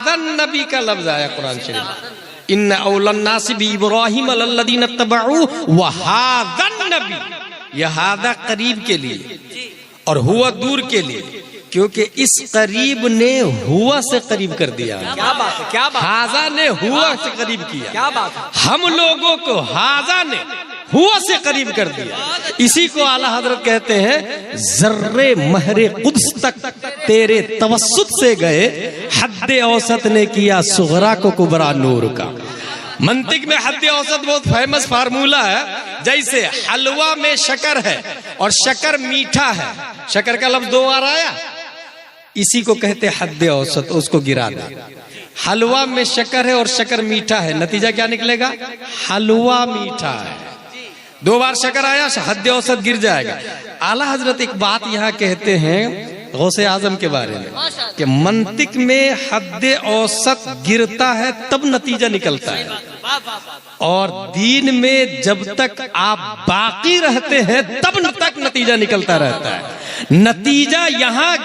नबी का लफ्ज आया कुरान शरीफ, इन्ना औलन नास बि इब्राहिम लल्लज़ीना तबऊ व हाज़न नबी। यह हादा करीब के लिए और हुआ दूर के लिए, क्योंकि इस करीब ने हुआ से करीब कर दिया। क्या बात है, क्या बात, हाजा ने हुआ से करीब किया। क्या बात है, हम लोगों को हाजा ने हुआ से करीब कर दिया। इसी को आला हजरत कहते हैं, जर्रे महरे कुद्स तक तेरे तवस्सुत से गए, हद्दे औसत ने किया सुगरा को कुबरा नूर का। मंतिक में हद्दे औसत बहुत फेमस फार्मूला है। जैसे हलवा में शक्कर है और शक्कर मीठा है, शक्कर का लफ्ज 2 बार आया, इसी को कहते हद्दे औसत, उसको गिरा दे। हलवा में शक्कर है और शक्कर मीठा है, नतीजा क्या निकलेगा? हलवा मीठा है। 2 बार शक्कर आया, हद्दे औसत गिर जाएगा। आला हजरत एक बात यहाँ कहते हैं गौसे आजम के बारे में कि मंतिक में हद्दे औसत गिरता है तब नतीजा निकलता है, और दीन में जब तक आप बाकी रहते हैं तब तक नतीजा निकलता रहता है। नतीजा यहाँ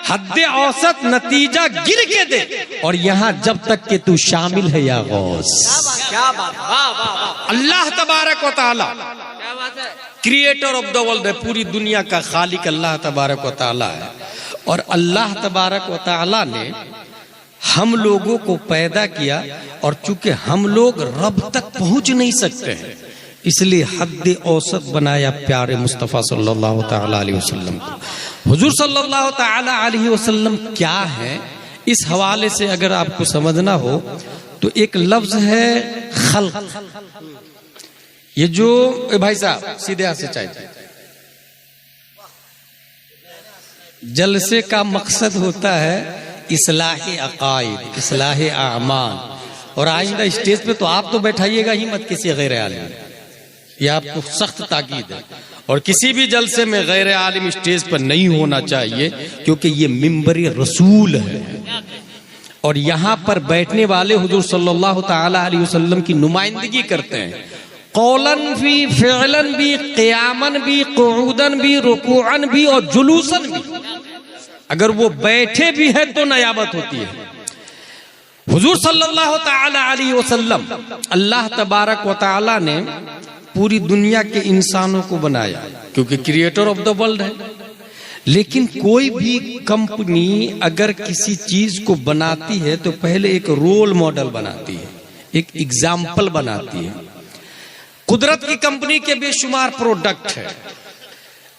हद्दे औसत नतीजा गिर के दे, और यहाँ जब तक के तू शामिल है या गौस। क्या बात, वाह वाह वाह। अल्लाह तबारक व तआला क्रिएटर ऑफ द वर्ल्ड है, पूरी दुनिया का खालिक अल्लाह तबारक व तआला है। और अल्लाह तबारक व तआला ने हम लोगों को पैदा किया, और चूंकि हम लोग रब तक पहुंच नहीं सकते हैं, इसलिए हद्दे औसत बनाया प्यारे मुस्तफ़ा सल्लल्लाहु तआला अलैहि वसल्लम को। हुजूर सल्लल्लाहु तआला अलैहि वसल्लम क्या है, इस हवाले से अगर आपको समझना हो तो एक लफ्ज है खल्क। ये जो भाई साहब सीधे हाथ से चाहिए, जलसे का मकसद होता है इस्लाह अकायद, इस्लाह आमाल। और आइंदा स्टेज पे तो आप तो बैठाइएगा ही मत किसी गैर आलिम, ये आपको सख्त ताकीद है। और किसी भी जलसे में गैर आलिम स्टेज पर नहीं होना चाहिए, क्योंकि ये मिंबरी रसूल है, और यहाँ पर बैठने वाले हुजूर सल्लल्लाहु तआला अलैहि वसल्लम की नुमाइंदगी करते हैं। कौलन भी, फ़िअलन भी, क़ियामन भी, क़ुऊदन भी, रुकूअन भी और जुलूसन भी। अगर वो बैठे भी है तो नयाबत होती है। हुजूर सल्लल्लाहु तआला अलैहि वसल्लम, अल्लाह तबारक व तआला ने पूरी दुनिया के इंसानों को बनाया, क्योंकि क्रिएटर ऑफ द वर्ल्ड है। लेकिन कोई भी कंपनी अगर किसी चीज को बनाती है तो पहले एक रोल मॉडल बनाती है, एक एग्जाम्पल बनाती है। कुदरत की कंपनी के बेशुमार प्रोडक्ट है।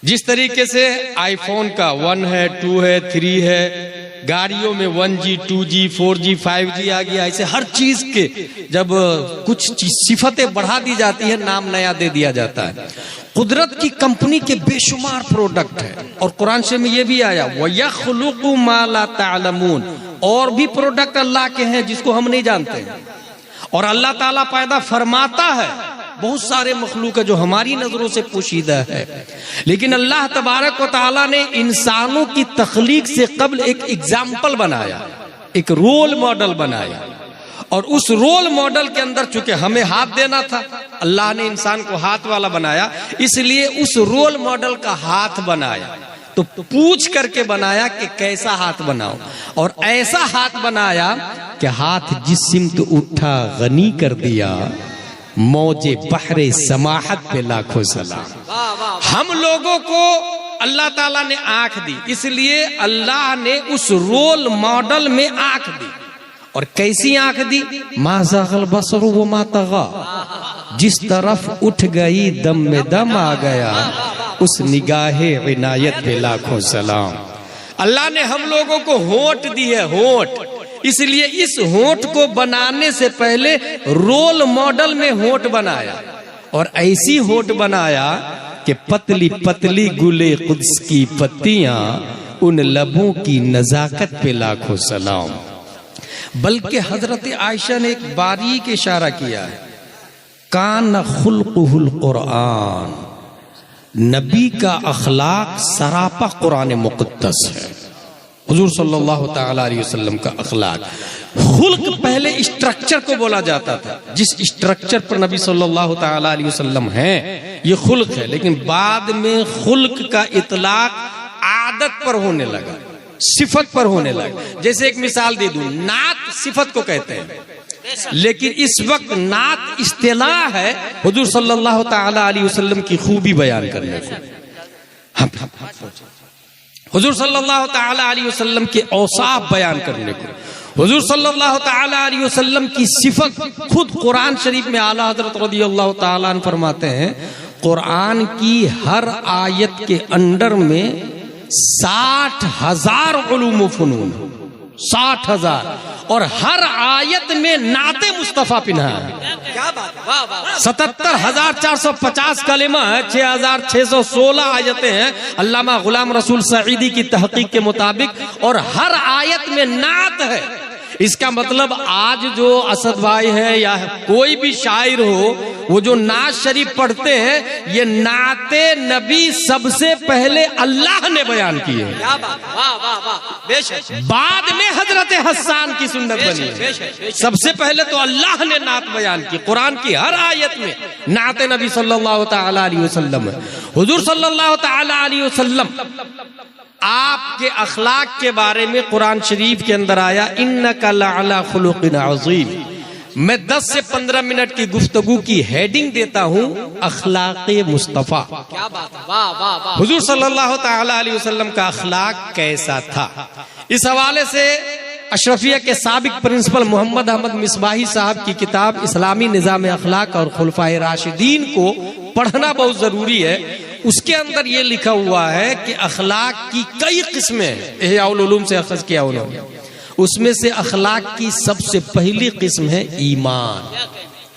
जिस तरीके से आईफोन का 1 है, 2 है, 3 है, गाड़ियों में 1G, 2G, 4G, 5G आ गया, ऐसे हर चीज के जब कुछ सिफतें बढ़ा दी जाती है, नाम नया दे दिया जाता है। कुदरत की कंपनी के बेशुमार प्रोडक्ट है, और कुरान शरीफ में ये भी आया वयख्लुकु मा ला तालमून, और भी प्रोडक्ट अल्लाह के हैं जिसको हम नहीं जानते हैं। और अल्लाह ताला पैदा फरमाता है बहुत सारे मखलूक है जो हमारी नजरों से पोशीदा है। लेकिन अल्लाह तबारक व तआला ने इंसानों की तख्लीक से कबल एक एग्जाम्पल बनाया, एक रोल मॉडल बनाया। और उस रोल मॉडल के अंदर चूंकि हमें हाथ देना था, अल्लाह ने इंसान को हाथ वाला बनाया, इसलिए उस रोल मॉडल का हाथ बनाया। तो पूछ करके बनाया कि कैसा हाथ बनाओ, और ऐसा हाथ बनाया कि हाथ जिस सिमत उठा गनी कर दिया, मौजे बहरे समाहत पे लाखों सलाम। हम लोगों को अल्लाह ताला ने आंख दी, इसलिए अल्लाह ने उस रोल मॉडल में आंख दी। और कैसी आंख दी? मा ज़ाग़ल बसर व मा तग़ा, जिस तरफ उठ गई दम में दम आ गया, उस निगाहे इनायत पे लाखों सलाम। अल्लाह ने हम लोगों को होंठ दी है, होंठ, इसलिए इस होंठ को बनाने से पहले रोल मॉडल में होंठ बनाया, और ऐसी होंठ बनाया कि पतली पतली गुले कुद्स की पत्तियां, उन लबों की नजाकत पे लाखों सलाम। बल्कि हजरत आयशा ने एक बारीक इशारा किया है, कान खुल्कुहुल कुरान, नबी का अखलाक सरापा कुरान मुक़द्दस है। हुजूर सल्लल्लाहु तआला अलैहि वसल्लम का अखलाक, खुल्क पहले स्ट्रक्चर को बोला जाता था, जिस स्ट्रक्चर पर नबी सल्लल्लाहु तआला अलैहि वसल्लम हैं ये खुल्क है। लेकिन बाद में खुल्क का इतलाक आदत पर होने लगा। सिफत पर होने लगे। जैसे एक मिसाल दे दूं, नात सिफत को कहते हैं, लेकिन इस वक्त नात इस्तिलाह है हुजूर सल्लल्लाहु ताला अलैहि वसल्लम की खूबी बयान करने को, हुजूर सल्लल्लाहु ताला अलैहि वसल्लम के औसाफ बयान करने को, हुजूर सल्लल्लाहु ताला अलैहि वसल्लम की सिफत। खुद कुरान शरीफ में आला हजरत रज़ियल्लाहु ताला अन्हु फरमाते हैं, कुरान की हर आयत के अंडर में 60,000 उलूम व फुनून, 60,000, और हर आयत में नाते मुस्तफा पिन्हा है। क्या बात, वाह वाह। 77,450 कलिमा है, 6,616 आयतें हैं अल्लामा गुलाम रसूल सईदी की तहकीक के मुताबिक, और हर आयत में नात है। इसका मतलब आज जो असद भाई है या कोई भी शायर हो, वो जो नात शरीफ पढ़ते हैं, ये नाते नबी सबसे पहले अल्लाह ने बयान की है। क्या बात, वाह वाह वाह। बेशक, बाद में हजरत हसन की सुन्नत बनी है। सबसे पहले तो अल्लाह ने नात बयान की। कुरान की हर आयत में नाते नबी सल्लल्लाहु ताला अलैहि वसल्लम है। हुजूर सल्लल्लाहु ताला अलैहि वसल्लम आपके अखलाक के बारे में कुरान शरीफ के अंदर आया, इन्नका लअला खुलुकिन अज़ीम। मैं 10 से 15 मिनट की गुफ्तगू की हेडिंग देता हूं, अखलाक़े मुस्तफ़ा। क्या बात, वाह वाह वाह। हुजूर सल्लल्लाहु ताला अलैहि वसल्लम का अखलाक कैसा था, इस हवाले से अशरफिया के साबिक प्रिंसिपल मोहम्मद अहमद मिसबाही साहब की किताब इस्लामी निज़ाम अखलाक और खुलफाए राशिदीन को पढ़ना बहुत जरूरी है। उसके अंदर ये लिखा हुआ है कि अखलाक की कई किस्में हैं, इहयाउल उलूम से अखज़ किया उन्होंने। उसमें से अखलाक की सबसे पहली किस्म है ईमान,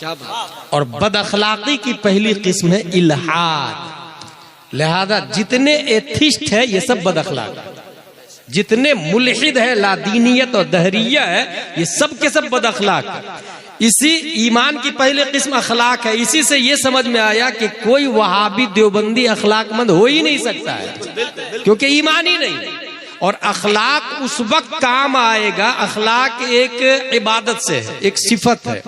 क्या बात। और बद अखलाकी की पहली किस्म है इल्हाद। लिहाजा जितने एथिस्ट है ये सब बद अखलाक, जितने मुल्हिद है, लादीनियत और दहरिया है, ये सब के सब बद अखलाक। इसी ईमान की पहली किस्म अखलाक है। इसी से ये समझ में आया कि कोई वहाबी देवबंदी अखलाकमंद हो ही नहीं सकता है, क्योंकि ईमान ही नहीं। और अखलाक उस वक्त काम आएगा, अखलाक एक इबादत से है, एक सिफत है,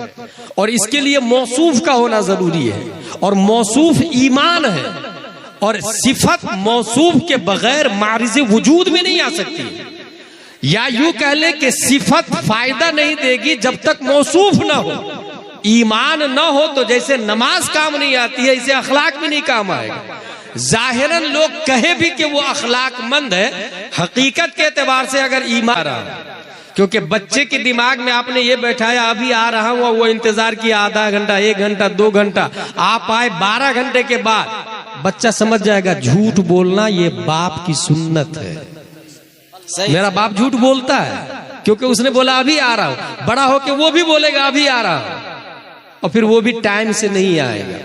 और इसके लिए मौसूफ का होना जरूरी है, और मौसूफ ईमान है, और सिफत मौसूफ के बगैर मारिज़ वजूद में नहीं आ सकती। या यूं कह ले कि सिफत फायदा नहीं देगी जब तक मौसूफ ना हो। ईमान ना हो तो जैसे नमाज काम नहीं आती है, इसे अखलाक भी नहीं काम आएगा। जाहिरन लोग कहे भी कि वो अखलाकमंद है, हकीकत के एतबार से अगर ईमान रहा, क्योंकि बच्चे के दिमाग में आपने ये बैठाया अभी आ रहा हूं, वो इंतजार किया आधा घंटा, 1 घंटा, 2 घंटा, आप आए 12 घंटे के बाद, बच्चा समझ जाएगा झूठ बोलना ये बाप की सुन्नत है। मेरा बाप झूठ बोलता है क्योंकि उसने बोला अभी आ रहा हूं। बड़ा होके वो भी बोलेगा अभी आ रहा हूं, और फिर वो भी टाइम से नहीं आएगा।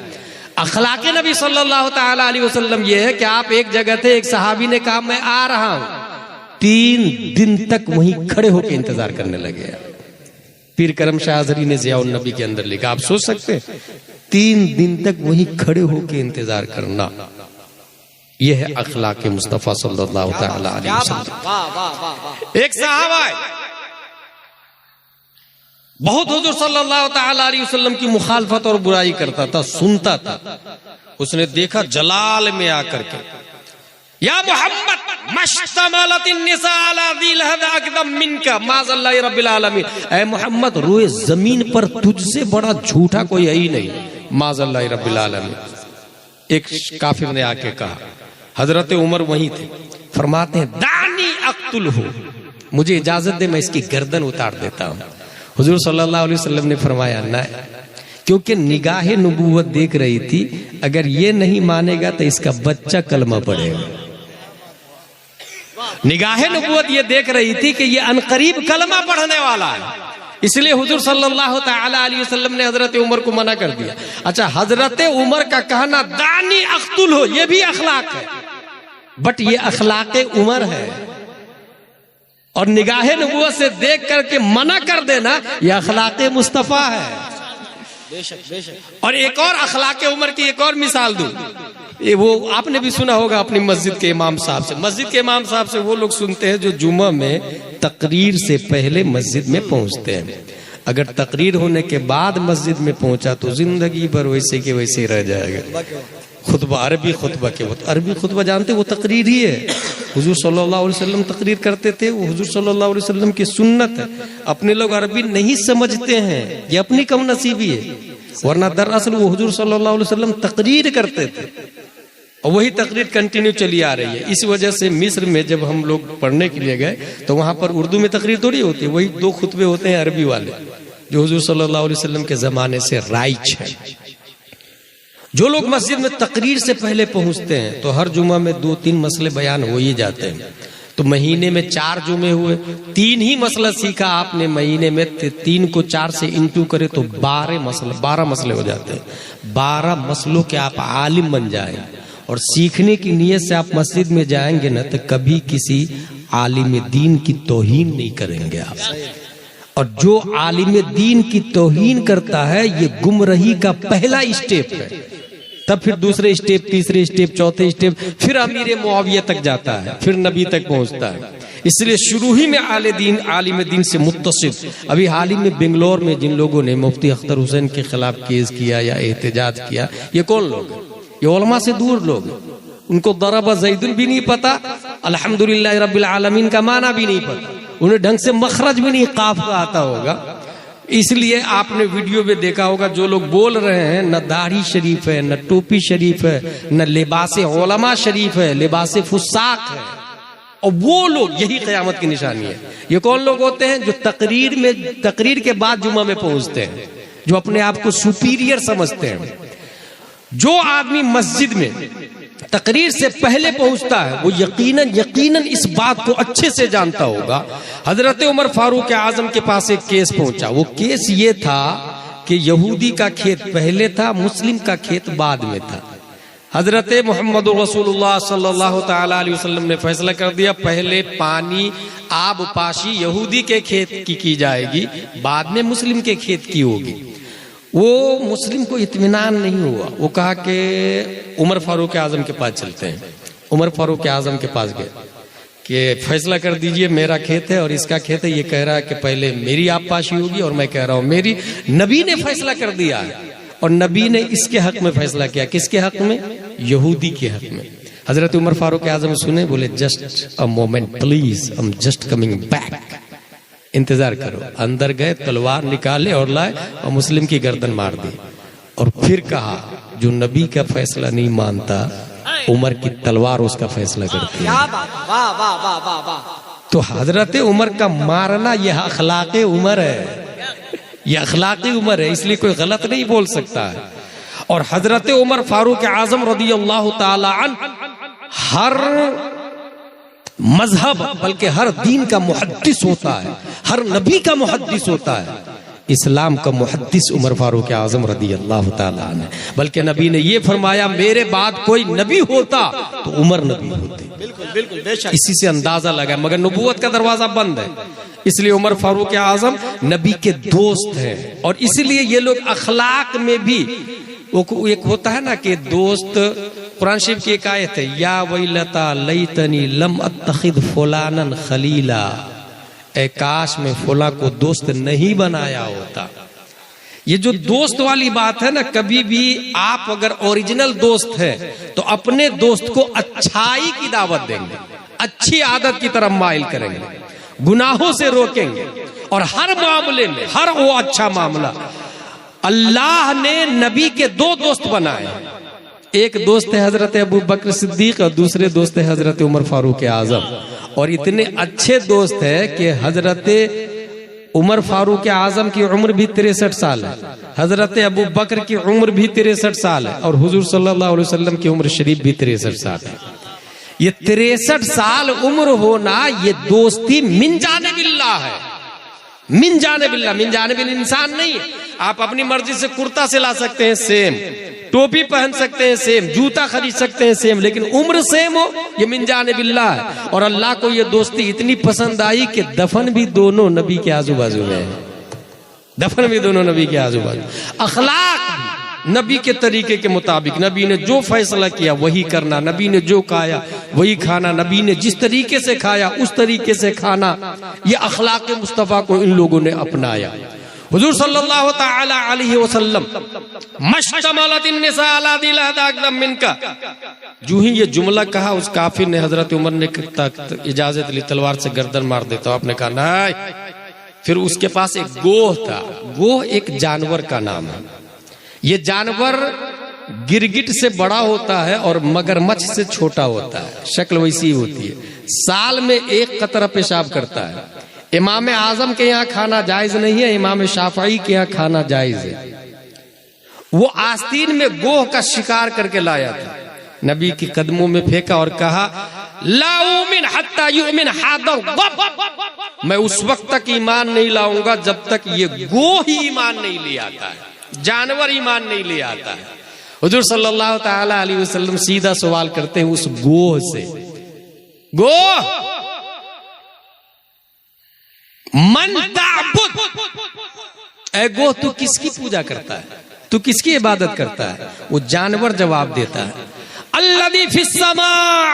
अखलाके नबी सल्लल्लाहु ताला अलैहि वसल्लम ये है कि आप एक जगह थे, एक सहाबी ने कहा मैं आ रहा हूं, 3 दिन तक वहीं खड़े होकर इंतजार करने लगे। पीर करम शाह अज़हरी ने ज़ियाउन नबी के अंदर लिखा, आप सोच सकते हैं 3 दिन तक वहीं खड़े होकर इंतजार करना, यह है अखलाक मुस्तफ़ा सल्लल्लाहु ताला अलैहि वसल्लम। वाह वाह वाह वाह। एक सहाबा बहुत हुजूर सल्लल्लाहु ताला अलैहि वसल्लम की मुखालफत और बुराई करता था, सुनता था। उसने देखा जलाल में आकर के, या मोहम्मद मश्तमलतिन निसा अला ज़िल हद अक़दम मिनका माज़ल्लाहि रब्बिल आलमीन। ऐ मोहम्मद, रोए जमीन पर तुझसे बड़ा झूठा कोई है ही नहीं, माज़ल्लाहि रब्बिल आलमीन। एक काफिर ने आके कहा, हजरत उमर वहीं थे, फरमाते हैं दानी अक्तुल हो, मुझे इजाजत दे मैं इसकी गर्दन उतार देता हूं। हुजूर सल्लल्लाहु अलैहि वसल्लम ने फरमाया ना, क्योंकि निगाहे नबूवत देख रही थी, अगर ये नहीं मानेगा तो इसका बच्चा कलमा पढ़ेगा। निगाहे नबूवत ये देख रही थी कि ये अनकरीब कलमा पढ़ने वाला है, इसलिए हुजूर सल्लल्लाहु ताला अलैहि वसल्लम ने हजरत उमर को मना कर दिया। अच्छा, हजरत उमर का कहना दानी अख्तुल हो ये भी अखलाक है, बट ये अखलाके उमर है, और निगाहे नबूवत से देख करके मना कर देना यह अखलाके मुस्तफ़ा है। बेशक बेशक। और एक और अखलाके उमर की एक और मिसाल दूं, ये वो आपने भी सुना होगा अपनी मस्जिद के इमाम साहब से। मस्जिद के इमाम साहब से वो लोग सुनते हैं जो जुमा में तकरीर से पहले मस्जिद में पहुंचते हैं। अगर तकरीर होने के बाद मस्जिद में पहुंचा तो जिंदगी भर वैसे के वैसे रह जाएगा। खुतबा, अरबी खुतबा के वो अरबी खुतबा जानते, वो तकरीर ही है। हुजूर सल्लल्लाहु अलैहि वसल्लम तकरीर करते थे, वो हुजूर सल्लल्लाहु अलैहि वसल्लम की सुन्नत है। अपने लोग अरबी नहीं समझते हैं, ये अपनी कम नसीबी है, वरना दरअसल वो हुजूर सल्लल्लाहु अलैहि वसल्लम तकरीर करते थे और वही तकरीर कंटिन्यू चली आ रही है। इस वजह से मिस्र में जब हम लोग पढ़ने के लिए गए तो वहां पर उर्दू में तकरीर थोड़ी होती है, वही 2 खुतबे होते हैं अरबी वाले, जो हुजूर सल्लल्लाहु अलैहि वसल्लम के जमाने से राइज है। जो लोग मस्जिद में तकरीर से पहले पहुंचते हैं तो हर जुमा में 2-3 मसले बयान हो ही जाते हैं। तो महीने में 4 जुमे हुए, 3 ही मसला सीखा आपने महीने में, 3 को 4 से इंटू करे तो 12 मसले हो जाते हैं। 12 मसलों के आप आलिम बन जाए और सीखने की नीयत से आप मस्जिद में जाएंगे ना तो कभी किसी आलिम दीन की तौहीन नहीं करेंगे आप। और जो आलिम दीन की तौहीन करता है ये गुमराही का पहला स्टेप है, तब फिर दूसरे स्टेप, तीसरे स्टेप, चौथे स्टेप, फिर अमीर मुआविया तक जाता है, फिर नबी तक पहुंचता है। इसलिए शुरू ही में आलिम दीन से मुत्तसिल। अभी हाल ही में बेंगलोर में जिन लोगों ने मुफ्ती अख्तर हुसैन के खिलाफ केस किया या एहतजाज किया, ये कौन लोग? ये उलमा से दूर लोग। उनको दरबा ज़ैदुन भी नहीं पता, अल्हम्दुलिल्लाह रब्बिल आलमीन का माना भी नहीं पता, उन्हें ढंग से मखरज भी नहीं काफ का आता होगा। इसलिए आपने वीडियो में देखा होगा जो लोग बोल रहे हैं, न दाढ़ी शरीफ है, न टोपी शरीफ है, न लिबास उलमा शरीफ है, लिबास फुसाक है। और वो लोग, यही क़यामत की निशानी है। ये कौन लोग होते हैं? जो तकरीर के बाद जुमा में पहुंचते हैं, जो अपने आप को सुपीरियर समझते हैं। जो आदमी मस्जिद में तकरीर से पहले पहुंचता है वो यकीनन इस बात को अच्छे से जानता होगा। हजरत उमर फारूक आजम के पास एक केस पहुंचा। वो केस ये था कि यहूदी का खेत पहले था, मुस्लिम का खेत बाद में था। हजरत मोहम्मद रसूलुल्लाह सल्लल्लाहु ताला अलैहि वसल्लम ने फैसला कर दिया, पहले पानी आबपाशी यहूदी के खेत की जाएगी, बाद में मुस्लिम के खेत की होगी। वो मुस्लिम को इत्मीनान नहीं हुआ। वो कहा कि उमर फारूक आजम के पास चलते हैं। उमर फारूक आजम के पास गए कि फैसला कर दीजिए, मेरा खेत है और इसका खेत है। ये कह रहा है कि पहले मेरी आबपाशी होगी और मैं कह रहा हूं मेरी। नबी ने फैसला कर दिया है और नबी ने इसके हक में फैसला किया। किसके हक में? यहूदी के हक में। हजरत उमर फारूक आजम सुने, बोले just a moment please, I am just coming back, इंतजार करो। अंदर गए, तलवार निकाले और लाए और मुस्लिम की गर्दन मार दी। और फिर कहा, जो नबी का फैसला नहीं मानता, उमर की तलवार उसका फैसला करती है। वाह वाह वाह वाह वाह। तो हजरत उमर का मारना यह अखलाक़े उमर है, यह अखलाक़े उमर है, इसलिए कोई गलत नहीं बोल सकता है। और हजरत उमर फारूक आजम रदियल्लाहु ताला अन्हु हर मजहब बल्कि हर दीन का मुहद्दिस होता है, हर नबी का मुहद्दिस होता है। इस्लाम का मुहद्दिस उमर फारूक आजम रदियल्लाहु ताला अन्हु। बल्कि नबी ने ये फरमाया, मेरे बाद कोई नबी होता तो उमर नबी होते। बिल्कुल बिल्कुल बेशक। इसी से अंदाजा लगा, मगर नबूवत का दरवाजा बंद है, इसलिए उमर फारूक आजम नबी के दोस्त हैं। और इसलिए ये लोग अखलाक में भी, वो एक होता है ना कि दोस्त, कुरान शरीफ की एक आयत है, या वैलता लैतनी लम अत्तखिद फुलानन खलीला, ए काश में फुला को दोस्त नहीं बनाया होता। ये जो दोस्त वाली बात है ना, कभी भी आप अगर ओरिजिनल दोस्त है तो अपने दोस्त को अच्छाई की दावत देंगे, अच्छी आदत की तरफ माइल करेंगे, गुनाहों से रोकेंगे। और हर मामले में, हर वो अच्छा मामला, अल्लाह ने नबी के 2 दोस्त बनाए। एक दोस्त है हजरत अबू बकर सिद्दीक और दूसरे दोस्त है हजरत उमर फारूक आजम। और इतने अच्छे दोस्त है कि हजरत उमर फारूक आजम की उम्र भी 63 साल है, हजरत अबू बकर की उम्र भी 63 साल है और हुजूर सल्लल्लाहु अलैहि वसल्लम की उम्र शरीफ भी 63 साल है। ये 63 साल उम्र होना, ये दोस्ती मिन जाने बिल्लाह है, मिन जाने बिल्लाह। मिन जाने बिल इंसान नहीं है। आप अपनी मर्जी से कुर्ता सिला सकते हैं सेम, टोपी पहन सकते हैं सेम, जूता खरीद सकते हैं सेम, लेकिन उम्र सेम हो, ये मिन जाने बिल्लाह है। और अल्लाह को ये दोस्ती इतनी पसंद आई कि दफन भी दोनों नबी के आजू बाजू में है, दफन भी दोनों नबी के आजू बाजू। अखलाक नबी के तरीके के मुताबिक, नबी ने जो फैसला किया वही करना, नबी ने जो खाया वही खाना, नबी ने जिस तरीके से खाया उस तरीके से खाना। ये अखलाक मुस्तफ़ा को इन लोगों ने अपनाया। हुजूर सल्लल्लाहु ताला अलैहि वसल्लम मश्तमलतिन निसा अला दिल अदम मिनका, जो ही ये जुमला कहा उस काफिर ने हजरत उमर ने इजाजत ली, तलवार से गर्दन मार देता हूं। आपने कहा नहीं। फिर उसके पास एक गोह था, गोह एक जानवर का नाम है। ये जानवर गिरगिट से बड़ा होता है और मगरमच्छ से छोटा होता है, शक्ल वैसी होती है। साल में एक कतरा पेशाब करता है। इमाम आजम के यहाँ खाना जायज नहीं है, इमाम शाफई के यहाँ खाना जायज है। वो आस्तीन में गोह का शिकार करके लाया था, नबी के कदमों में फेंका और कहा ला उमिन हत्ता युमिन हादर गब, मैं उस वक्त तक ईमान नहीं लाऊंगा जब तक ये गोह ही ईमान नहीं ले आता है, जानवर ईमान नहीं ले आता है। हुजूर सल्लल्लाहु ताला अलैहि वसल्लम सीधा सवाल करते हैं उस गोह से, गोह मन ताबुद, ऐ गोह तू किसकी पूजा करता है, तू किसकी इबादत करता है? वो जानवर जवाब देता है अल्लज़ी फिस समा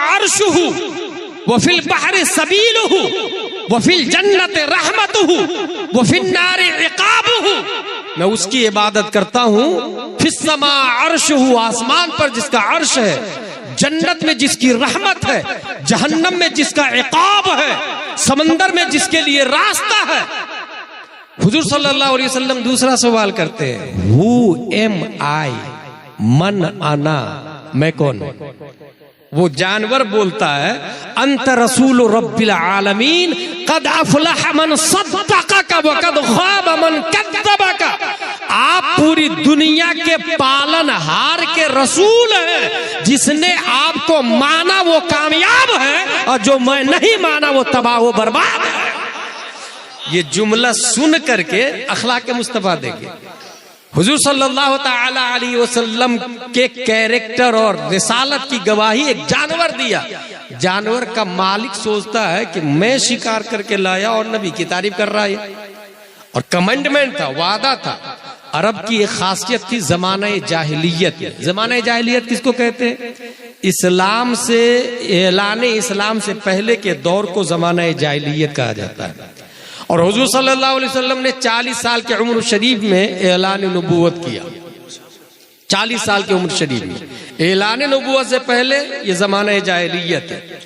अर्शुहु व फिल बहरि सबीलुहु व फिल जन्नति रहमतुहु व फिन नारि इकाबुहु, मैं उसकी इबादत करता हूँ। फिस समा अर्शुहु, आसमान पर जिसका अर्श है, जन्नत में जिसकी रहमत है, जहन्नम में जिसका इकाब है, समंदर में जिसके लिए रास्ता है। हुजूर सल्लल्लाहु अलैहि वसल्लम दूसरा सवाल करते हैं हु एम आई, मन आना, मैं कौन हूं? वो जानवर बोलता है अंत रसूल रब्बिल आलमीन कद अफलह मन सद्दक़का व कद ख़ाब मन कज़्ज़बका, आप पूरी दुनिया के पालनहार के रसूल हैं, जिसने आपको माना वो कामयाब है और जो मैं नहीं माना वो तबाह व बर्बाद है। ये जुमला सुन करके अखलाक मुस्तफा देंगे। हुजूर सल्लल्लाहु ताला अलैहि वसल्लम के कैरेक्टर और रिसालत की गवाही एक जानवर दिया। जानवर का मालिक सोचता है कि मैं शिकार करके लाया और नबी की तारीफ कर रहा है। और कमेंडमेंट था, वादा था। अरब की एक खासियत थी ज़माने जाहिलियत। ज़माने जाहिलियत किसको कहते हैं? इस्लाम से ऐलान इस्लाम से पहले के दौर को ज़माने जाहिलियत कहा जाता है। और हुजूर सल्लल्लाहु अलैहि वसल्लम ने 40 साल के उम्र शरीफ में ऐलान नबूवत किया। 40 साल की उम्र शरीफ में ऐलान नबूवत से पहले ये ज़माने जाहिलियत है।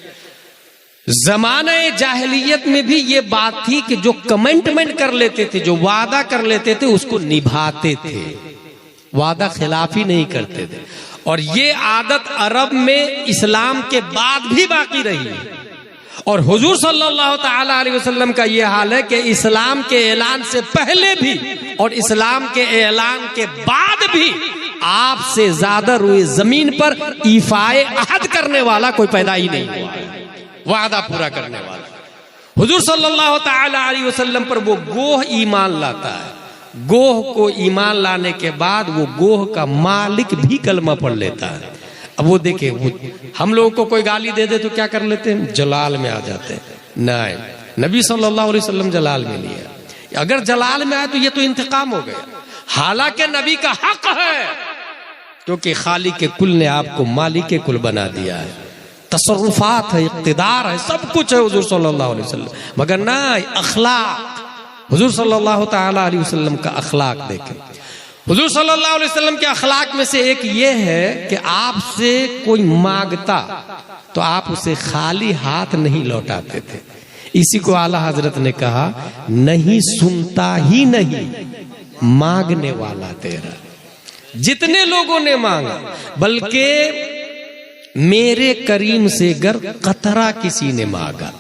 ज़माने जाहिलियत में भी ये बात थी कि जो कमिटमेंट कर लेते थे, जो वादा कर लेते थे, उसको निभाते थे, वादा खिलाफी नहीं करते थे। और ये आदत अरब में इस्लाम के बाद भी बाकी रही है। और हुजूर सल्लल्लाहु ताला अलैहि वसल्लम का ये हाल है कि इस्लाम के ऐलान से पहले भी और इस्लाम के ऐलान के बाद भी आपसे ज्यादा रुए जमीन पर ईफाए अहद करने वाला कोई पैदा ही नहीं हुआ, वादा पूरा करने वाला। हुजूर सल्लल्लाहु ताला अलैहि वसल्लम पर वो गोह ईमान लाता है। गोह को ईमान लाने के बाद वो गोह का मालिक भी कलमा पढ़ लेता है। अब वो देखे, वो हम लोगों को कोई गाली दे दे तो क्या कर लेते हैं? जलाल में आ जाते हैं। नहीं, नबी सल्लल्लाहु अलैहि वसल्लम जलाल में नहीं है। अगर जलाल में आए तो ये तो इंतकाम हो गया। हालांकि नबी का हक है, क्योंकि खालिक के कुल ने आपको मालिक के कुल बना दिया है। तसर्रुफात है, इक़्तिदार है, सब कुछ है हुजूर सल्लल्लाहु अलैहि वसल्लम। मगर ना अखलाक, हुजूर सल्लल्लाहु ताला अलैहि वसल्लम का अखलाक देखें। हुजूर सल्लल्लाहु अलैहि वसल्लम के अखलाक में से एक ये है कि आपसे कोई मांगता तो आप उसे खाली हाथ नहीं लौटाते थे। इसी को आला हजरत ने कहा नहीं सुनता ही नहीं मांगने वाला तेरा। जितने लोगों ने मांगा, बल्कि मेरे करीम से गर कतरा किसी ने मांगा।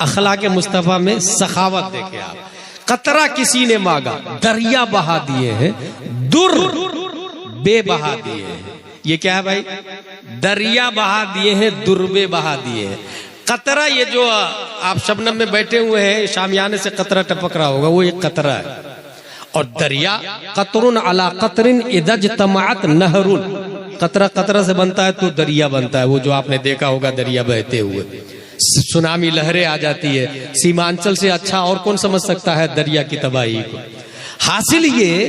अखलाक मुस्तफा में सखावत देखे आप। कतरा किसी ने मांगा, दरिया बहा दिए हैं, दुर बे बहा दिए हैं। ये क्या है भाई? दरिया बहा दिए हैं, दुर्बे बहा दिए हैं। कतरा, ये जो आप शबनम में बैठे हुए हैं, शामियाने से कतरा टपक रहा होगा, वो एक कतरा है। और दरिया कतरुन अला कतरिन इदज तमात नहरुन, कतरा कतरा से बनता है तो दरिया बनता है। वो जो आपने देखा होगा दरिया बहते हुए, सुनामी लहरें आ जाती है। सीमांचल से अच्छा और कौन समझ सकता है दरिया की तबाही को। हासिल ये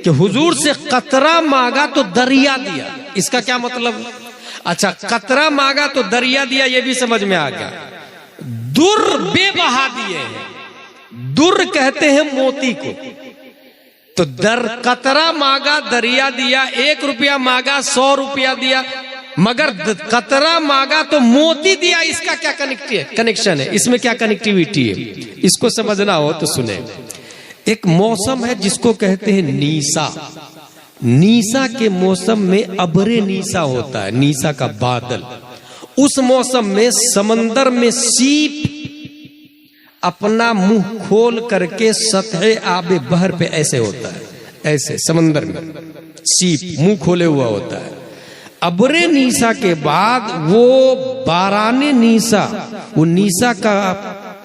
कि हुजूर से कतरा मांगा तो दरिया दिया। इसका क्या मतलब? अच्छा, कतरा मांगा तो दरिया दिया, ये भी समझ में आ गया। दुर बे बहा दिए हैं। दुर कहते हैं मोती को, तो दर कतरा मांगा दरिया दिया, 1 रुपया मांगा 100 रुपया दिया, मगर कतरा मांगा तो मोती दिया। इसका क्या कनेक्शन है? इसमें क्या कनेक्टिविटी है? इसको समझना हो तो सुने। एक मौसम है जिसको कहते हैं नीसा। नीसा के मौसम में अबरे नीसा होता है, नीसा का बादल। उस मौसम में समंदर में सीप अपना मुंह खोल करके सतह आबे बहर पे ऐसे होता है, ऐसे समंदर में सीप मुंह खोले हुआ होता है। अबरे नीसा के बाद वो बाराने नीसा, वो नीसा का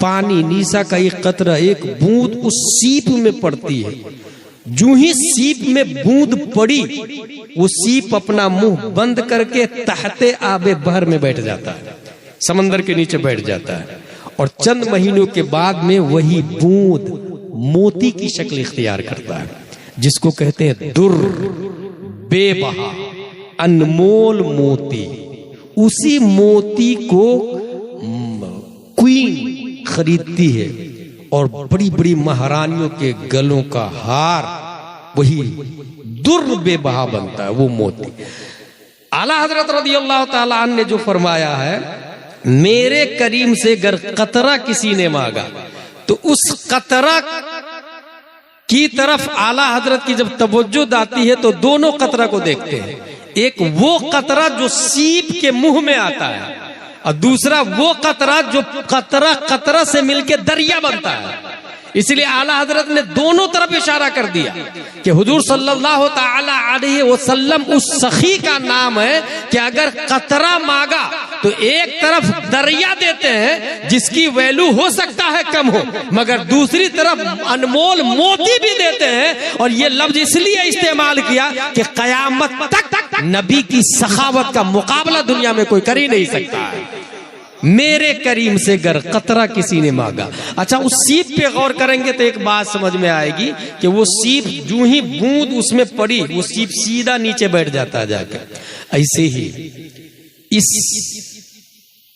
पानी, नीसा का एक कतरा, एक बूंद उस सीप में पड़ती है। जो ही सीप में बूंद पड़ी, वो सीप अपना मुंह बंद करके तहते आबे बहर में बैठ जाता है, समंदर के नीचे बैठ जाता है। और चंद महीनों के बाद में वही बूंद मोती की शक्ल इख्तियार करता है, जिसको कहते हैं दुर, बेबहा, अनमोल मोती। उसी मोती को क्वीन खरीदती है और बड़ी बड़ी महारानियों के गलों का हार, वही दुर बेबहा बनता है वो मोती। आला हजरत रज़ियल्लाहु ताला अन्हु ने जो फरमाया है, मेरे करीम से अगर कतरा किसी ने मांगा तो उस कतरा की तरफ आला हजरत की जब तवज्जो आती है तो दोनों कतरा को देखते हैं। एक वो कतरा जो सीप के मुंह में आता है, और दूसरा वो कतरा जो कतरा से मिलके दरिया बनता है। इसलिए आला हजरत ने दोनों तरफ इशारा कर दिया कि हुजूर सल्लल्लाहु ताला अलैहि वसल्लम उस सखी का नाम है कि अगर कतरा मांगा तो एक तरफ दरिया देते हैं जिसकी वैल्यू हो सकता है कम हो, मगर दूसरी तरफ अनमोल मोती भी देते हैं। और ये लफ्ज इसलिए इस्तेमाल किया कि कयामत तक नबी की सखावत का मुकाबला दुनिया में कोई कर ही नहीं सकता है। मेरे करीम से गर कतरा किसी ने मांगा। अच्छा, उस सीप पे गौर करेंगे तो एक बात समझ में आएगी कि वो सीप जो ही बूंद उसमें पड़ी, वो सीप सीधा नीचे बैठ जाता है जाकर। ऐसे ही इस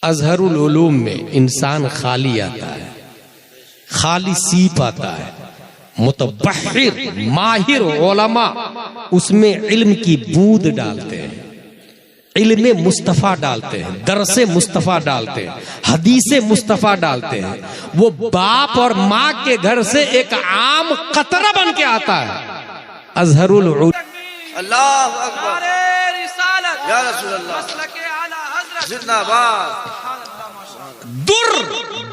अजहरुल उलूम में इंसान खाली आता है, खाली सीप आता है। मुतबहिर माहिर उलमा उसमें इल्म की बूंद डालते हैं, इल्म मुस्तफ़ा डालते हैं, दरसे मुस्तफ़ा डालते हैं, हदीसे मुस्तफ़ा डालते हैं। वो बाप और माँ के घर से एक आम कतरा बन के आता है। अजहरुल उलूम। अल्लाहु अकबर, या रसूल अल्लाह, जिंदाबाद। दुर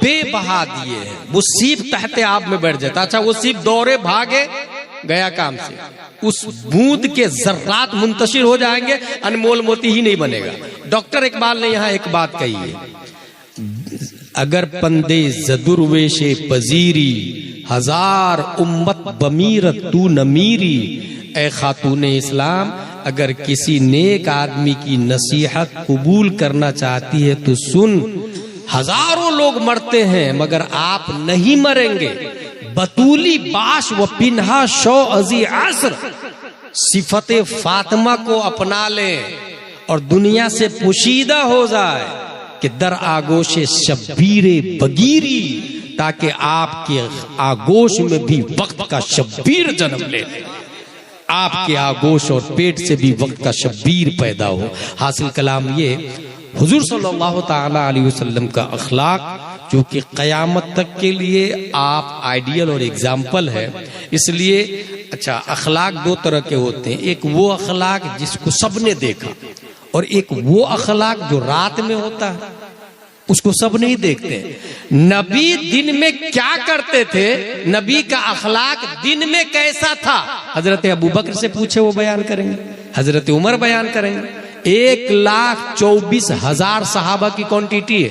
बेबहा दिए हैं, वो सीप तहते आब में बैठ जाता। अच्छा, वो सीप दौड़े भागे गया काम से, उस बूंद के जर्रात मुंतशिर हो जाएंगे, अनमोल मोती ही नहीं बनेगा। डॉक्टर इकबाल ने यहाँ एक बात कही है, अगर पंदे जदुर्वेशे पजीरी हजार उम्मत बमीरत तू नमीरी। ए खातूने इस्लाम, अगर किसी नेक आदमी की नसीहत कबूल करना चाहती है तो सुन, हजारों लोग मरते हैं मगर आप नहीं मरेंगे। बतूली बाश व पिन्हा शो अजी असर, सिफते फातिमा को अपना ले और दुनिया से पोशीदा हो जाए कि दर आगोशे शब्बीरे बगीरी, ताकि आपके आगोश में भी वक्त का शब्बीर जन्म ले, आपके आगोश और पेट से भी वक्त का शब्बीर पैदा हो। हासिल कलाम ये, हुजूर सल्लल्लाहु ताला अलैहि वसल्लम का अखलाक जो कि क़यामत तक के लिए आप आइडियल और एग्जाम्पल है। इसलिए अच्छा, अखलाक दो तरह के होते हैं, एक वो अखलाक जिसको सबने देखा, और एक वो अखलाक जो रात में होता है, उसको सब नहीं देखते। नबी दिन में क्या करते थे, नबी का अखलाक दिन में कैसा था, हजरत अबू बकर से पूछे वो बयान करेंगे, हजरत उमर बयान करेंगे। 1,24,000 सहाबा की क्वांटिटी है,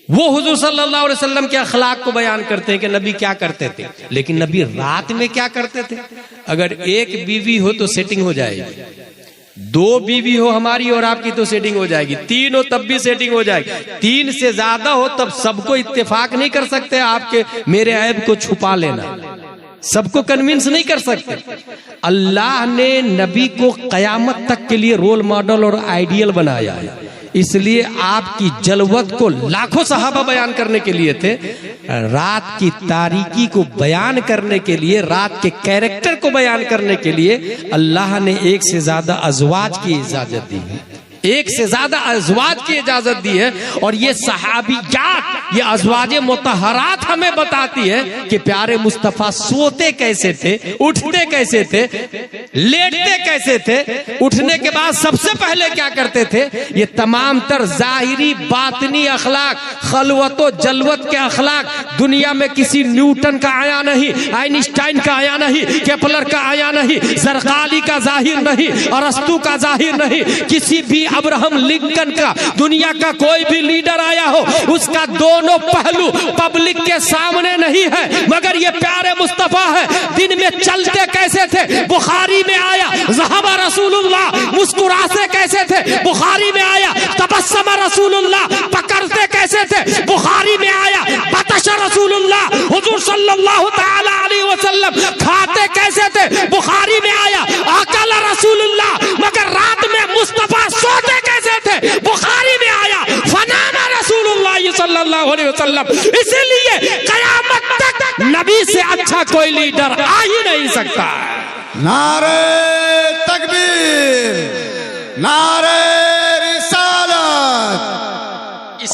वो हुजूर सल्लल्लाहु अलैहि वसल्लम के अखलाक को बयान करते हैं कि नबी क्या करते थे। लेकिन नबी रात में क्या करते थे? अगर एक बीवी हो तो सेटिंग हो जाएगी, 2 बीवी हो हमारी और आपकी तो सेटिंग हो जाएगी, 3 हो तब भी सेटिंग हो जाएगी, 3 से ज्यादा हो तब सबको इत्तेफाक नहीं कर सकते आपके मेरे ऐब को छुपा लेना, सबको कन्विंस नहीं कर सकते। अल्लाह ने नबी को कयामत तक के लिए रोल मॉडल और आइडियल बनाया है। इसलिए आपकी जलवत को लाखों सहाबा बयान करने के लिए थे, रात की तारीकी को बयान करने के लिए, रात के कैरेक्टर को बयान करने के लिए अल्लाह ने एक से ज्यादा अज़वाज की इजाजत दी है, एक से ज्यादा अज़वाज की इजाजत दी है। और ये सहाबियात, ये अज़वाजे मुतहरात हमें बताती है कि प्यारे मुस्तफा सोते कैसे थे, उठते कैसे थे, लेटते कैसे थे, उठने के बाद सबसे पहले क्या करते थे। ये तमाम तर जाहिरी बातनी अखलाक, खलवतो जलवत के अखलाक दुनिया में किसी न्यूटन का आया नहीं, आइंस्टाइन का आया नहीं, केपलर का आया नहीं, जरकाली का जाहिर नहीं, अरस्तु का जाहिर नहीं, किसी भी अब्राहम लिंकन का, दुनिया का कोई भी लीडर आया हो उसका दोनों पहलू पब्लिक के सामने नहीं है, मगर ये प्यारे मुस्तफा है। दिन में चलते कैसे थे, बुखारी में आया। ज़हबा रसूलुल्लाह, मुस्कुराते कैसे थे, बुखारी में आया। तबस्सम रसूलुल्लाह, पकड़ते कैसे थे, बुखारी में आया। बतश रसूलुल्लाह, हुजूर सल्लल्लाहु तआला अलैहि वसल्लम खाते कैसे थे, बुखारी में आया। अकल रसूलुल्लाह, मगर रात में मुस्तफा सोते कैसे थे, बुखारी में आया। फनामा रसूलुल्लाह सल्लल्लाहु अलैहि वसल्लम। इसीलिए कयामत तक नबी से अच्छा कोई लीडर आ ही नहीं सकता। नारे तकबीर, नारे रिसालत,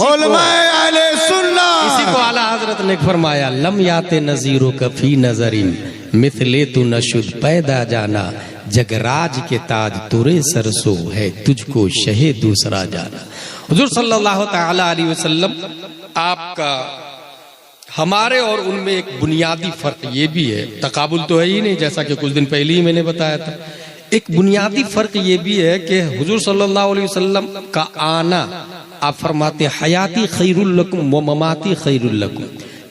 उलमाए अहले सुन्नत। इसी को आला हजरत ने फरमाया, लम याते नजीरो कफी नजरिन मिथले तू नशुद पैदा जाना, जगराज के ताज तुरे सरसो है, तुझको शहे दूसरा जाना। हुजूर सल्लल्लाहु तआला अलैहि वसल्लम आपका हमारे और उनमें एक बुनियादी फर्क ये भी है, तकाबुल तो है ही नहीं, जैसा कि कुछ दिन पहले ही मैंने बताया था। एक बुनियादी फर्क ये भी है कि हुजूर सल्लल्लाहु अलैहि वसल्लम का आना, आप फरमाते हयाती खैरुल लकुम व ममाती खैरुल लकुम,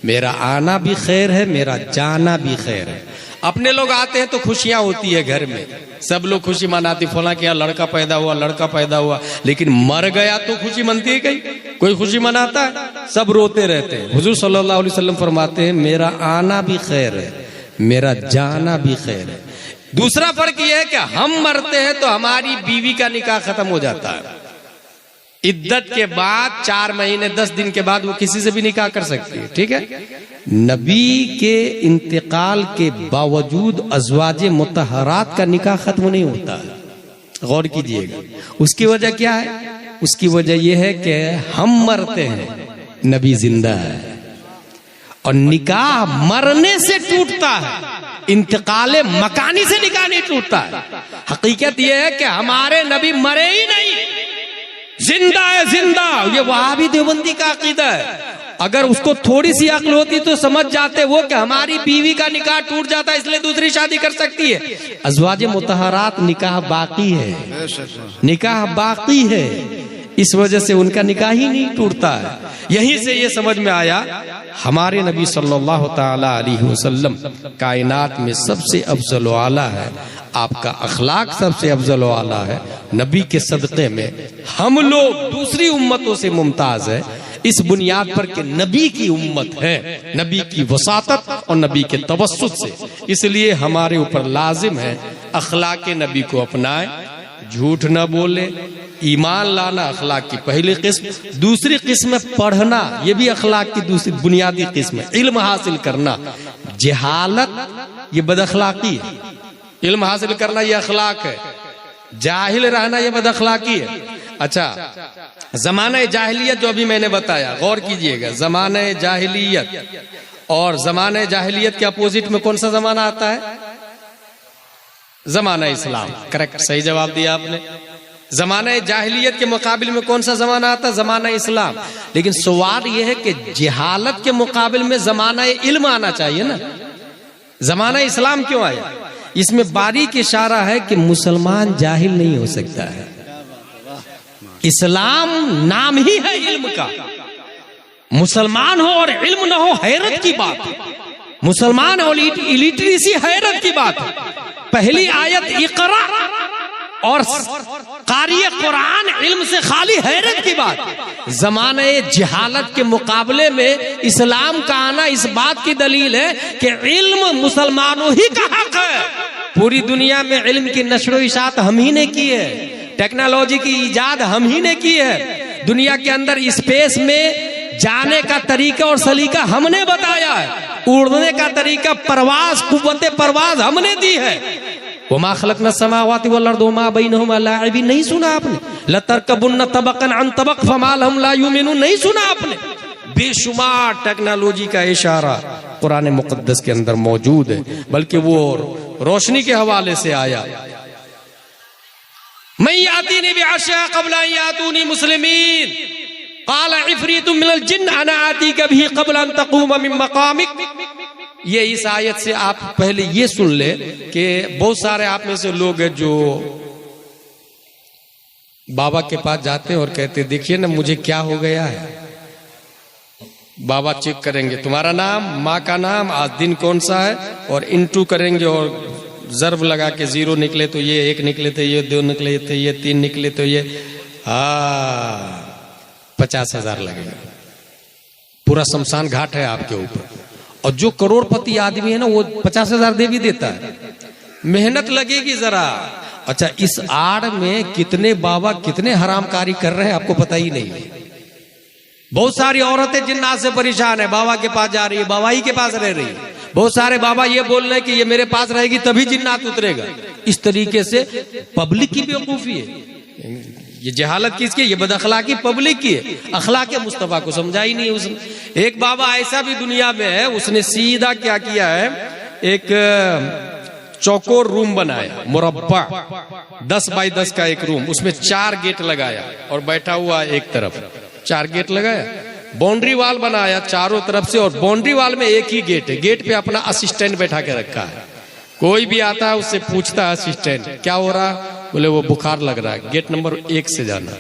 मेरा आना भी खैर है, मेरा जाना भी खैर है। अपने लोग आते हैं तो खुशियां होती है घर में, सब लोग खुशी मनाते, फला के यहाँ लड़का पैदा हुआ, लड़का पैदा हुआ, लेकिन मर गया तो खुशी मनती है कहीं, कोई खुशी मनाता है, सब रोते रहते हैं। हुजूर सल्लल्लाहु अलैहि वसल्लम फरमाते हैं मेरा आना भी खैर है, मेरा जाना भी खैर है। दूसरा फर्क यह है कि हम मरते हैं तो हमारी बीवी का निकाह खत्म हो जाता है, इद्दत के बाद 4 महीने 10 दिन के बाद वो किसी से भी निकाह कर सकती है, ठीक है। नबी के इंतकाल के बावजूद अज़वाजे मुतहरात का निकाह खत्म नहीं होता है। गौर कीजिएगा, उसकी वजह क्या है? उसकी वजह यह है कि हम मरते हैं, नबी जिंदा है, और निकाह मरने से टूटता है, इंतकाले मकानी से निकाह नहीं टूटता है। हकीकत यह है कि हमारे नबी मरे ही नहीं, जिंदा है, जिंदा। ये वहाबी देवबंदी का अकीदा है। अगर उसको थोड़ी सी अक्ल होती तो समझ जाते वो कि हमारी बीवी का निकाह टूट जाता है इसलिए दूसरी शादी कर सकती है। अज़वाजे मुतहरात निकाह बाकी है, निकाह बाकी है, इस वजह से उनका निकाह ही नहीं टूटता है। यहीं से ये समझ में आया हमारे नबी सल्लल्लाहु ताला अलैहि वसल्लम कायनात में सबसे अफजल व आला है, आपका अखलाक सबसे अफजल व आला है। नबी के सदक़े में हम लोग दूसरी उम्मतों से मुमताज है, इस बुनियाद पर कि नबी की उम्मत है, नबी की वसातत और नबी के तवस्सुत से। इसलिए हमारे ऊपर लाजिम है अखलाक नबी को अपनाएं, झूठ न बोले, ईमान लाना अखलाक की पहली किस्म। दूसरी किस्म पढ़ना, ये भी अखलाक की दूसरी बुनियादी किस्म है। इल्म हासिल करना, जहालत ये बदअखलाकी है, इल्म हासिल करना ये अखलाक है, जाहिल रहना ये बदअखलाकी है। अच्छा, ज़माने जाहिलियत जो अभी मैंने बताया, गौर कीजिएगा, ज़माने जाहिलियत और ज़माने जाहिलियत के अपोजिट में कौन सा ज़माना आता है? ज़माना इस्लाम। करेक्ट, सही जवाब दिया आपने। ज़माने जाहिलियत के मुकाबिल में कौन सा ज़माना आता है? ज़माना इस्लाम। लेकिन सवाल यह है कि जहालत के मुकाबिल में ज़माना इल्म आना चाहिए ना, ज़माना इस्लाम क्यों आया? इसमें बारीक इशारा है कि मुसलमान जाहिल नहीं हो सकता है, इस्लाम नाम ही है इल्म का। मुसलमान हो और इल्म ना हो, हैरत की बात है। मुसलमान और इलिटरेसी हैरत की बात है। पहली आयत इकरा और कारी कुरान इल्म से खाली, हैरत की बात। ज़माने जहालत के मुकाबले में इस्लाम का आना इस बात की दलील है कि इल्म मुसलमानों ही का हक है। पूरी दुनिया में इल्म की नशर व इशाअत हम ही ने की है, टेक्नोलॉजी की इजाद हम ही ने की है। दुनिया के अंदर स्पेस में जाने का तरीका और सलीका हमने बताया है, उड़ने का तरीका, परवाज, कुव्वते परवाज हमने दी है। वमा खलकना समावाति वल अर्द वमा बैनहुमा लाइबिन, नहीं सुना आपने? लतरकबुन्ना तबक़न अन तबक़ फमा लहुम ला युमिनून, नहीं सुना आपने? बेशुमार टेक्नोलॉजी का इशारा कुरान मुक़द्दस के अंदर मौजूद है, बल्कि वो रोशनी के हवाले से आया। मैं यातीनी बिअशा क़ब्ल अन यातूनी मुस्लिमीन क़ाल इफ़रीतुम मिनल जिन्न अना आतीका बिही क़ब्ल अन तक़ूम मिन मक़ामिक। ये इस आयत से आप पहले ये सुन ले कि बहुत सारे आप में से लोग हैं जो बाबा के पास जाते हैं और कहते देखिए ना मुझे क्या हो गया है। बाबा चेक करेंगे तुम्हारा नाम, माँ का नाम, आज दिन कौन सा है, और इंटू करेंगे और ज़र्ब लगा के 0 निकले तो ये, 1 निकले तो ये, 2 निकले तो ये, 3 निकले तो ये, 50,000 लगेगा। पूरा शमशान घाट है आपके ऊपर। और जो करोड़पति आदमी है ना वो 50,000 दे भी देता है, मेहनत लगेगी जरा। अच्छा, इस आड़ में कितने बाबा कितने हरामकारी कर रहे हैं आपको पता ही नहीं है। बहुत सारी औरतें जिन्नात से परेशान है, बाबा के पास जा रही है, बाबा ही के पास रह रही है। बहुत सारे बाबा ये बोल रहे हैं कि ये मेरे पास रहेगी तभी जिन्नात उतरेगा। इस तरीके से पब्लिक की बेवकूफी है। ये जहालत किसकी? ये बदअखलाकी पब्लिक की है, अखलाक मुस्तफा को समझा ही नहीं उसने। एक बाबा ऐसा भी दुनिया में है, उसने सीधा क्या किया है, एक चौकोर रूम बनाया, मुरब्बा 10 बाई 10 का एक रूम, उसमें 4 गेट लगाया और बैठा हुआ एक तरफ, 4 गेट लगाया, बाउंड्री वाल बनाया चारों तरफ से, और बाउंड्री वाल में एक ही गेट है। गेट पे अपना असिस्टेंट बैठा के रखा है, कोई भी आता है उससे पूछता है असिस्टेंट क्या हो रहा, बोले वो बुखार लग रहा है, गेट नंबर 1 से जाना।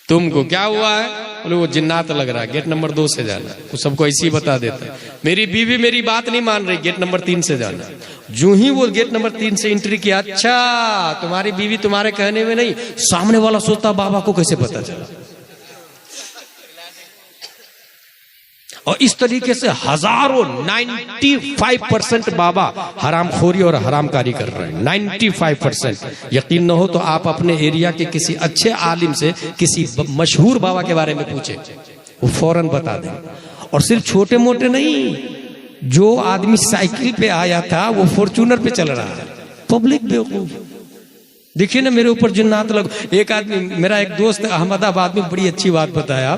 तुमको क्या हुआ है, बोले वो जिन्नात लग रहा है, गेट नंबर 2 से जाना। वो सबको ऐसे ही बता देता है। मेरी बीवी मेरी बात नहीं मान रही, गेट नंबर 3 से जाना। जो ही वो गेट नंबर 3 से एंट्री किया, अच्छा तुम्हारी बीवी तुम्हारे कहने में नहीं, सामने वाला सोचता बाबा को कैसे पता चला। और इस तरीके से हजारों 95% बाबा हरामखोरी और हरामकारी कर रहे हैं, 95%। यकीन न हो तो आप अपने एरिया के किसी अच्छे आलिम से किसी मशहूर बाबा के बारे में पूछे, वो फौरन बता दें। और सिर्फ छोटे मोटे नहीं, जो आदमी साइकिल पे आया था वो फॉर्च्यूनर पे चल रहा है। पब्लिक बेवकूफ। देखिए ना मेरे ऊपर जिन्नात लग। एक आदमी, मेरा एक दोस्त अहमदाबाद में, बड़ी अच्छी बात बताया,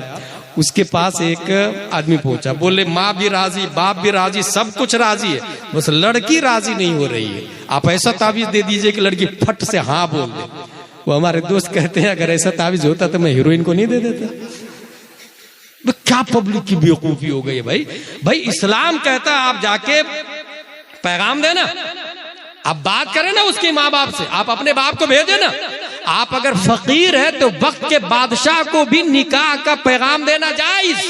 उसके पास एक आदमी पहुंचा, बोले माँ भी राजी, बाप भी राजी, सब कुछ राजी है, बस लड़की राजी नहीं हो रही है। आप ऐसा ताबीज दे दीजिए कि लड़की फट से हाँ बोल दे। वो हमारे दोस्त कहते हैं अगर ऐसा ताबीज होता तो मैं हीरोइन को नहीं दे देता। तो क्या पब्लिक की बेवकूफी हो गई है भाई। भाई इस्लाम कहता है आप जाके पैगाम देना, आप बात करें ना उसके माँ बाप से, आप अपने बाप को भेजे ना। आप अगर फकीर है तो वक्त के बादशाह को भी निकाह का पैगाम देना जायज।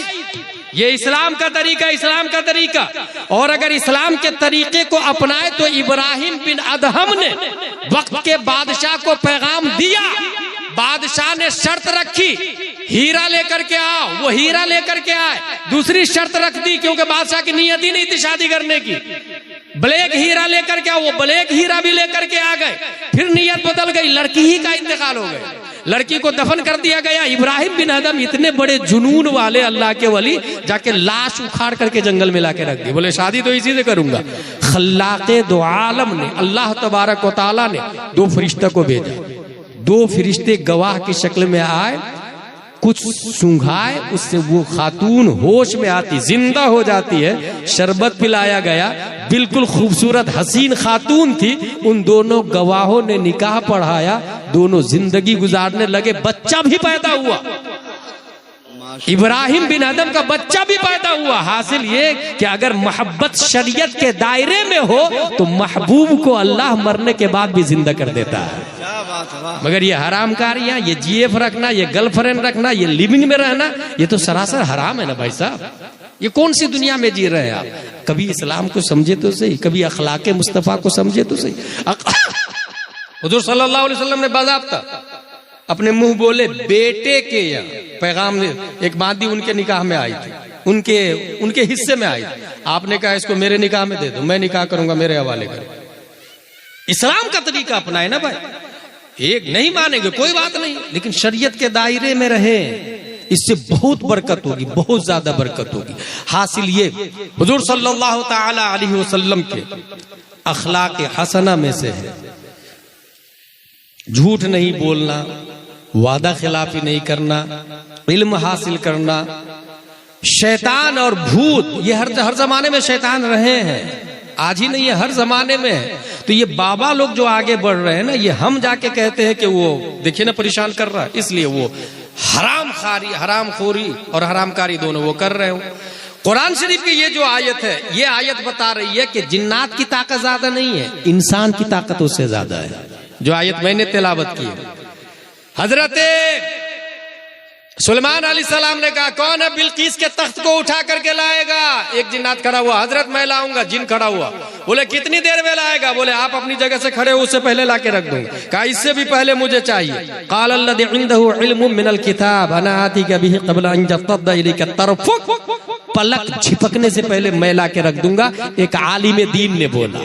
ये इस्लाम का तरीका, इस्लाम का तरीका। और अगर इस्लाम के तरीके को अपनाए तो इब्राहिम बिन अदहम ने वक्त के बादशाह को पैगाम दिया। बादशाह ने शर्त रखी, हीरा लेकर के आओ, वो हीरा लेकर के आए। दूसरी शर्त रख दी, क्योंकि बादशाह की नियत ही नहीं थी शादी करने की, ब्लैक हीरा लेकर के आओ, वो ब्लैक हीरा भी लेकर के आ गए। फिर नियत बदल गई, लड़की ही का इंतकाल हो गया, लड़की को दफन कर दिया गया। इब्राहिम बिन अदम इतने बड़े जुनून वाले अल्लाह के वली, जाके लाश उखाड़ करके जंगल में लाके रख दी। बोले शादी तो इसी से करूंगा। खल्लाके दो आलम ने, अल्लाह तबारक व तआला ने 2 फरिश्ते को भेजा। 2 फरिश्ते गवाह की शक्ल में आए, कुछ सूंघाए, उससे वो खातून होश में आती, जिंदा हो जाती है। शरबत पिलाया गया, बिल्कुल खूबसूरत हसीन खातून थी। उन दोनों गवाहों ने निकाह पढ़ाया, दोनों जिंदगी गुजारने लगे। बच्चा भी पैदा हुआ, इब्राहिम बिन अदम का बच्चा भी पैदा हुआ। हासिल ये कि अगर मोहब्बत शरीयत के दायरे में हो तो महबूब को अल्लाह मरने के बाद भी जिंदा कर देता है। मगर ये हरामकारियां, ये जीएफ रखना, ये गर्लफ्रेंड रखना, ये लिविंग में रहना, ये तो सरासर हराम है ना भाई साहब। ये कौन सी दुनिया में जी रहे हैं आप। कभी इस्लाम को समझे तो सही, कभी अखलाके मुस्तफा को समझे तो सही। हुजूर सल्लल्लाहु अलैहि वसल्लम ने बाज़ाब्ता अपने मुंह बोले बेटे के या पैगाम। एक मादी उनके निकाह में आई थी, उनके हिस्से में आई। आपने कहा इसको मेरे निकाह में दे दो, मैं निकाह करूंगा, मेरे हवाले करो। इस्लाम का तरीका अपनाए ना भाई। एक नहीं मानेंगे कोई बात नहीं, लेकिन शरीयत के दायरे में रहें, इससे बहुत बरकत होगी, बहुत ज्यादा बरकत होगी। हासिल ये हुजूर सल्लल्लाहु ताला अलैहि वसल्लम के अखलाक हसना में से है झूठ नहीं बोलना, वादा खिलाफी नहीं करना, इल्म हासिल करना। शैतान और भूत ये हर जमाने में शैतान रहे हैं, आज ही नहीं है, हर जमाने में है। तो ये बाबा लोग जो आगे बढ़ रहे हैं ना, ये हम जाके कहते हैं कि वो देखिए ना परेशान कर रहा है, इसलिए वो हरामखोरी और हरामकारी दोनों वो कर रहे हो। कुरान शरीफ की ये जो आयत है, ये आयत बता रही है कि जिन्नात की ताकत ज्यादा नहीं है, इंसान की ताकत उससे ज्यादा है। जो आयत मैंने तिलावत की है, हजरत सुलेमान अलैहिस्सलाम ने कहा कौन है बिल्कीस के तख्त को उठा करके लाएगा? एक जिन्नात खड़ा हुआ, हजरत मैं लाऊंगा। जिन खड़ा हुआ, बोले कितनी देर में लाएगा? बोले आप अपनी जगह से खड़े हो उससे पहले लाके रख दूंगा। कहा इससे भी पहले मुझे चाहिए। क़ाल अल्लज़ी इंदहु इल्मुम मिनल किताब अना आतीका बिही क़ब्ल अन यफ़्तद्दा इलैका तरफ़ुक, पलक झिपकने से पहले मैं लाके रख दूंगा। एक आलिम दीन ने बोला,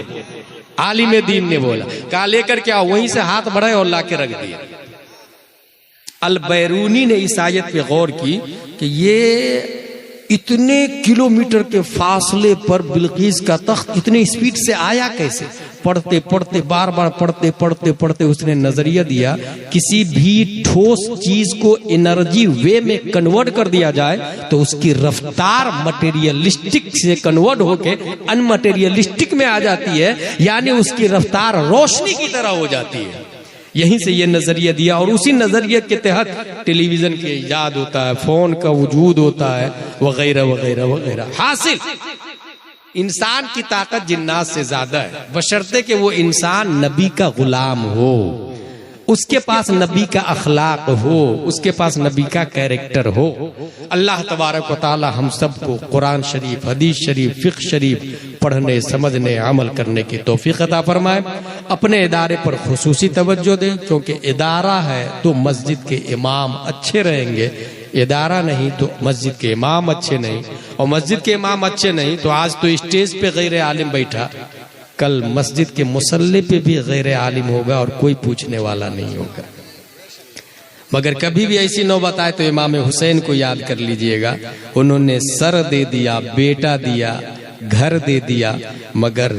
आलिम दीन ने बोला। कहा लेकर क्या? वहीं से हाथ बढ़ाए और लाके रख दिया। अल बैरूनी ने इस आयत पे गौर की कि ये इतने किलोमीटर के फासले पर बिल्कीस का तख्त इतने स्पीड से आया कैसे? पढ़ते पढ़ते बार बार पढ़ते उसने नजरिया दिया, किसी भी ठोस चीज को एनर्जी वे में कन्वर्ट कर दिया जाए तो उसकी रफ्तार मटेरियलिस्टिक से कन्वर्ट होके अनमटेरियलिस्टिक में आ जाती है, यानी उसकी रफ्तार रोशनी की तरह हो जाती है। यहीं से ये नजरिया दिया और उसी नजरिए के तहत टेलीविजन की इजाद होता है, फोन का वजूद होता है, वगैरह वगैरह वगैरह। हासिल इंसान की ताकत जिन्नात से ज्यादा है, बशर्ते कि वो इंसान नबी का गुलाम हो, उसके पास नबी का अखलाक हो, उसके पास नबी का कैरेक्टर हो। अल्लाह तबारक व तआला हम सबको कुरान शरीफ, हदीस शरीफ, फिक्र शरीफ पढ़ने, समझने, अमल करने की तौफीक अता फरमाए। अपने इदारे पर खुसूसी तवज्जो दें, क्योंकि इदारा है तो मस्जिद के इमाम अच्छे रहेंगे, इदारा नहीं तो मस्जिद के इमाम अच्छे नहीं, और मस्जिद के इमाम अच्छे नहीं तो आज तो स्टेज पे गैर आलिम बैठा, कल मस्जिद के मुसल्ले पे भी गैर आलिम होगा और कोई पूछने वाला नहीं होगा। मगर कभी भी ऐसी नौबत आए तो इमाम हुसैन को याद कर लीजिएगा, उन्होंने सर दे दिया, बेटा दिया, घर दे दिया, मगर